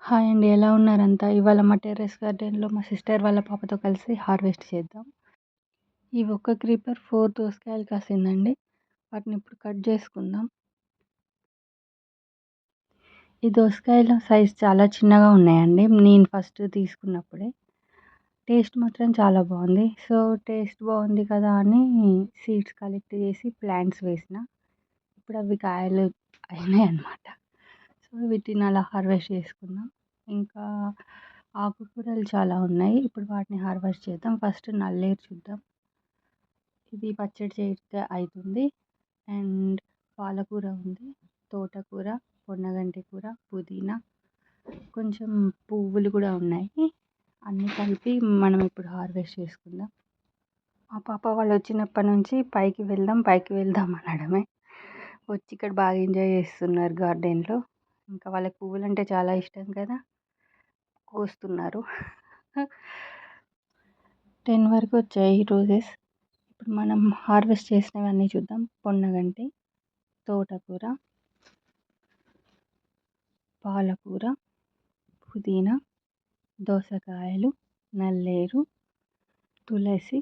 Hi అండి. ఎలా ఉన్నారంతా? ఇవాళ మా టెర్రస్ గార్డెన్‌లో మా సిస్టర్ వాళ్ళ పాపతో కలిసి హార్వెస్ట్ చేద్దాం. ఈ ఒక్క క్రీపర్ 4 దోసకాయలు కాసిందండి. వాటిని ఇప్పుడు కట్ చేసుకుందాం. ఈ దోసకాయల సైజ్ చాలా చిన్నగా ఉన్నాయండి. నేను ఫస్ట్ తీసుకున్నప్పుడే. టేస్ట్ మాత్రం చాలా బాగుంది. సో, టేస్ట్ బాగుంది కదా అని సీడ్స్ కలెక్ట్ చేసి ప్లాంట్స్ వేసిన. ఇప్పుడు అవి కాయలు అయినాయన్నమాట. సో, వీటిని అలా హార్వెస్ట్ చేసుకుందాం. ఇంకా ఆకుకూరలు చాలా ఉన్నాయి. ఇప్పుడు వాటిని హార్వెస్ట్ చేద్దాం. ఫస్ట్ నల్లేరు చూద్దాం. ఇది పచ్చడి చేస్తే అవుతుంది. అండ్ పాలకూర ఉంది, తోటకూర, పొన్నగంటి కూర, పుదీనా, కొంచెం పువ్వులు కూడా ఉన్నాయి. అన్నీ కలిపి మనం ఇప్పుడు హార్వెస్ట్ చేసుకుందాం. మా పాప వాళ్ళు వచ్చినప్పటి నుంచి పైకి వెళ్దాం పైకి వెళ్దాం అనడమే. వచ్చి ఇక్కడ బాగా ఎంజాయ్ చేస్తున్నారు గార్డెన్లో. ఇంకా వాళ్ళకి పువ్వులు అంటే చాలా ఇష్టం కదా, కోస్తున్నారు. 10 వరకు వచ్చాయి రోజెస్. ఇప్పుడు మనం హార్వెస్ట్ చేసినవన్నీ చూద్దాం. పొన్నగంటి, తోటకూర, పాలకూర, పుదీనా, దోసకాయలు, నల్లేరు, తులసి,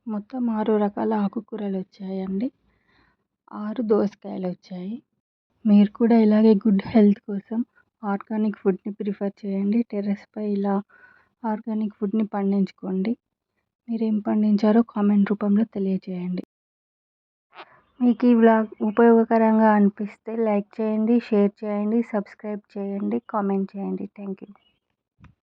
మొత్తం 6 రకాల ఆకుకూరలు వచ్చాయండి. 6 దోసకాయలు వచ్చాయి. మీరు కూడా ఇలాగే గుడ్ హెల్త్ కోసం ఆర్గానిక్ ఫుడ్ని ప్రిఫర్ చేయండి. టెర్రస్పై ఇలా ఆర్గానిక్ ఫుడ్ని పండించుకోండి. మీరేం పండించారో కామెంట్ రూపంలో తెలియజేయండి. మీకు ఈ వ్లాగ్ ఉపయోగకరంగా అనిపిస్తే లైక్ చేయండి, షేర్ చేయండి, సబ్స్క్రైబ్ చేయండి, కామెంట్ చేయండి. Thank you.